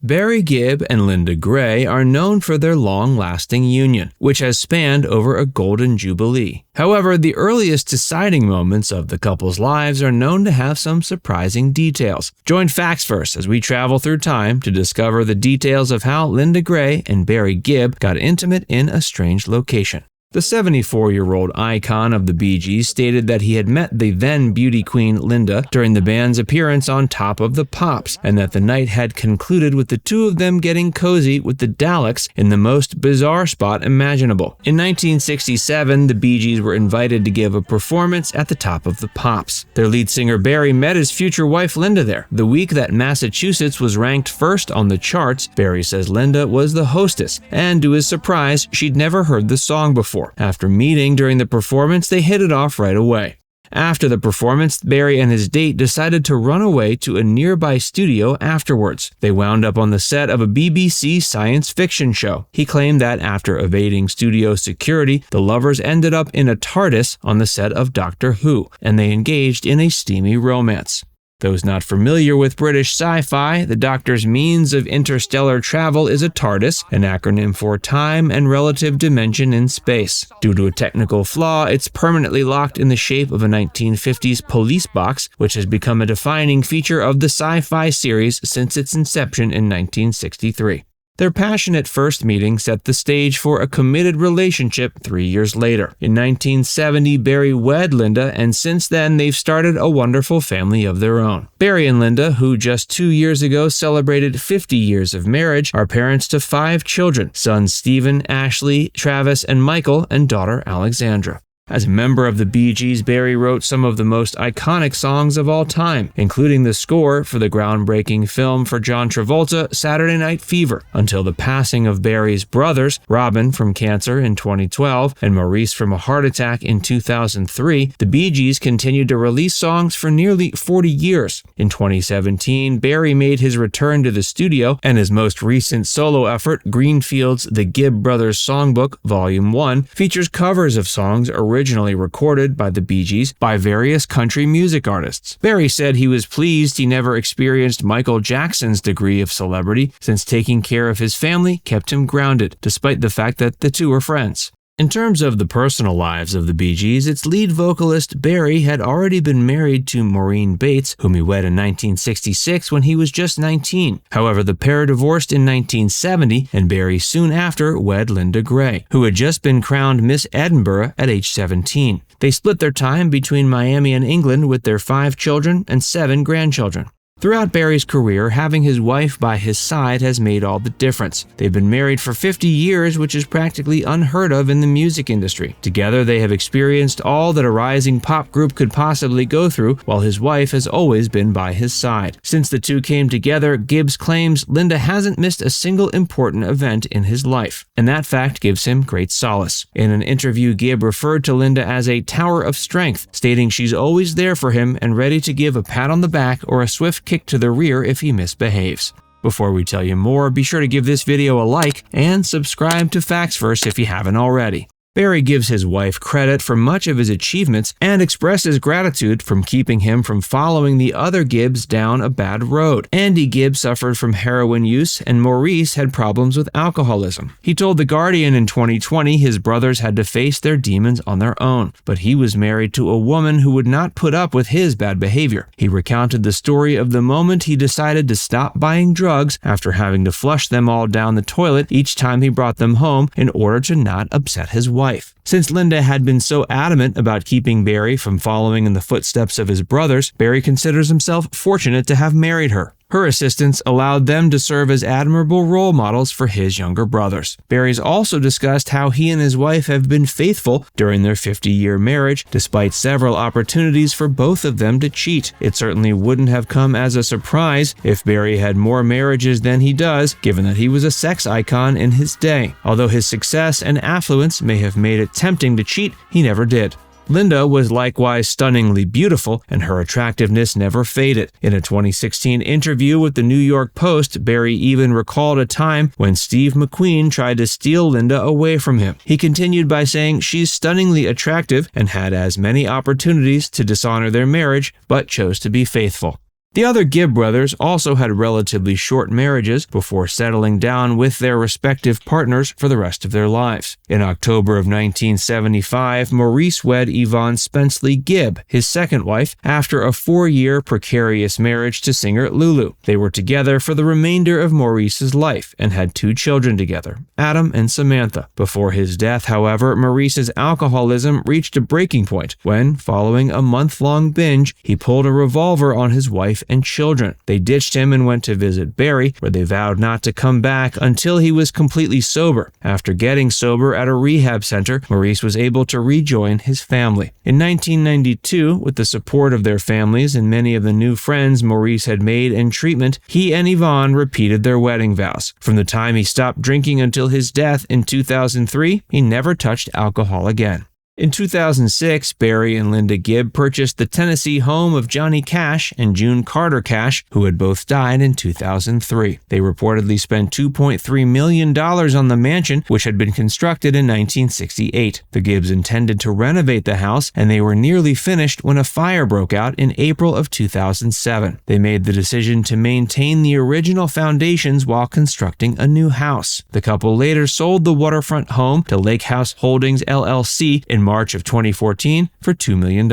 Barry Gibb and Linda Gray are known for their long-lasting union, which has spanned over a golden jubilee. However, the earliest deciding moments of the couple's lives are known to have some surprising details. Join FactsVerse as we travel through time to discover the details of how Linda Gray and Barry Gibb got intimate in a strange location. The 74-year-old icon of the Bee Gees stated that he had met the then beauty queen Linda during the band's appearance on Top of the Pops, and that the night had concluded with the two of them getting cozy with the Daleks in the most bizarre spot imaginable. In 1967, the Bee Gees were invited to give a performance at the Top of the Pops. Their lead singer Barry met his future wife Linda there. The week that Massachusetts was ranked first on the charts, Barry says Linda was the hostess, and to his surprise, she'd never heard the song before. After meeting during the performance, they hit it off right away. After the performance, Barry and his date decided to run away to a nearby studio afterwards. They wound up on the set of a BBC science fiction show. He claimed that after evading studio security, the lovers ended up in a TARDIS on the set of Doctor Who, and they engaged in a steamy romance. Those not familiar with British sci-fi, the Doctor's means of interstellar travel is a TARDIS, an acronym for Time and Relative Dimension in Space. Due to a technical flaw, it's permanently locked in the shape of a 1950s police box, which has become a defining feature of the sci-fi series since its inception in 1963. Their passionate first meeting set the stage for a committed relationship 3 years later. In 1970, Barry wed Linda, and since then they've started a wonderful family of their own. Barry and Linda, who just 2 years ago celebrated 50 years of marriage, are parents to 5 children: sons Stephen, Ashley, Travis, and Michael, and daughter Alexandra. As a member of the Bee Gees, Barry wrote some of the most iconic songs of all time, including the score for the groundbreaking film for John Travolta, Saturday Night Fever. Until the passing of Barry's brothers, Robin from cancer in 2012 and Maurice from a heart attack in 2003, the Bee Gees continued to release songs for nearly 40 years. In 2017, Barry made his return to the studio, and his most recent solo effort, Greenfield's The Gibb Brothers Songbook, Volume 1, features covers of songs originally recorded by the Bee Gees by various country music artists. Barry said he was pleased he never experienced Michael Jackson's degree of celebrity, since taking care of his family kept him grounded, despite the fact that the two were friends. In terms of the personal lives of the Bee Gees, its lead vocalist Barry had already been married to Maureen Bates, whom he wed in 1966 when he was just 19. However, the pair divorced in 1970, and Barry soon after wed Linda Gray, who had just been crowned Miss Edinburgh at age 17. They split their time between Miami and England with their 5 children and 7 grandchildren. Throughout Barry's career, having his wife by his side has made all the difference. They've been married for 50 years, which is practically unheard of in the music industry. Together, they have experienced all that a rising pop group could possibly go through, while his wife has always been by his side. Since the two came together, Gibbs claims Linda hasn't missed a single important event in his life, and that fact gives him great solace. In an interview, Gibb referred to Linda as a tower of strength, stating she's always there for him and ready to give a pat on the back or a swift kick to the rear if he misbehaves. Before we tell you more, be sure to give this video a like and subscribe to FactsVerse if you haven't already. Barry gives his wife credit for much of his achievements and expresses gratitude from keeping him from following the other Gibbs down a bad road. Andy Gibb suffered from heroin use, and Maurice had problems with alcoholism. He told The Guardian in 2020 his brothers had to face their demons on their own, but he was married to a woman who would not put up with his bad behavior. He recounted the story of the moment he decided to stop buying drugs after having to flush them all down the toilet each time he brought them home in order to not upset his wife. Since Linda had been so adamant about keeping Barry from following in the footsteps of his brothers, Barry considers himself fortunate to have married her. Her assistance allowed them to serve as admirable role models for his younger brothers. Barry's also discussed how he and his wife have been faithful during their 50-year marriage, despite several opportunities for both of them to cheat. It certainly wouldn't have come as a surprise if Barry had more marriages than he does, given that he was a sex icon in his day. Although his success and affluence may have made it tempting to cheat, he never did. Linda was likewise stunningly beautiful, and her attractiveness never faded. In a 2016 interview with the New York Post, Barry even recalled a time when Steve McQueen tried to steal Linda away from him. He continued by saying she's stunningly attractive and had as many opportunities to dishonor their marriage, but chose to be faithful. The other Gibb brothers also had relatively short marriages before settling down with their respective partners for the rest of their lives. In October of 1975, Maurice wed Yvonne Spenceley Gibb, his second wife, after a 4-year precarious marriage to singer Lulu. They were together for the remainder of Maurice's life and had 2 children together, Adam and Samantha. Before his death, however, Maurice's alcoholism reached a breaking point when, following a month-long binge, he pulled a revolver on his wife and children. They ditched him and went to visit Barry, where they vowed not to come back until he was completely sober. After getting sober at a rehab center, Maurice was able to rejoin his family. In 1992, with the support of their families and many of the new friends Maurice had made in treatment, he and Yvonne repeated their wedding vows. From the time he stopped drinking until his death in 2003, he never touched alcohol again. In 2006, Barry and Linda Gibb purchased the Tennessee home of Johnny Cash and June Carter Cash, who had both died in 2003. They reportedly spent $2.3 million on the mansion, which had been constructed in 1968. The Gibbs intended to renovate the house, and they were nearly finished when a fire broke out in April of 2007. They made the decision to maintain the original foundations while constructing a new house. The couple later sold the waterfront home to Lake House Holdings LLC in March of 2014 for $2 million.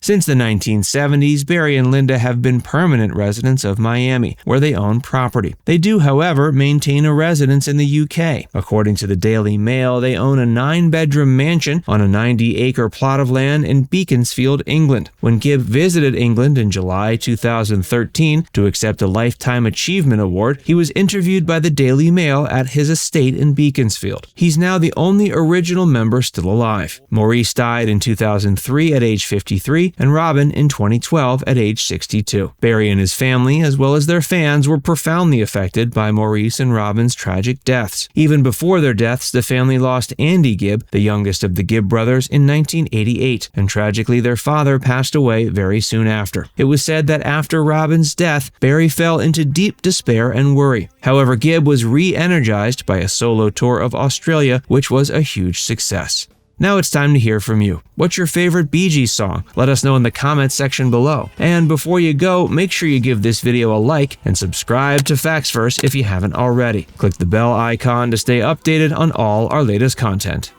Since the 1970s, Barry and Linda have been permanent residents of Miami, where they own property. They do, however, maintain a residence in the UK. According to the Daily Mail, they own a 9-bedroom mansion on a 90-acre plot of land in Beaconsfield, England. When Gibb visited England in July 2013 to accept a Lifetime Achievement Award, he was interviewed by the Daily Mail at his estate in Beaconsfield. He's now the only original member still alive. Maurice died in 2003 at age 53, and Robin in 2012 at age 62. Barry and his family, as well as their fans, were profoundly affected by Maurice and Robin's tragic deaths. Even before their deaths, the family lost Andy Gibb, the youngest of the Gibb brothers, in 1988, and tragically their father passed away very soon after. It was said that after Robin's death, Barry fell into deep despair and worry. However, Gibb was re-energized by a solo tour of Australia, which was a huge success. Now it's time to hear from you. What's your favorite Bee Gees song? Let us know in the comments section below. And before you go, make sure you give this video a like and subscribe to FactsVerse if you haven't already. Click the bell icon to stay updated on all our latest content.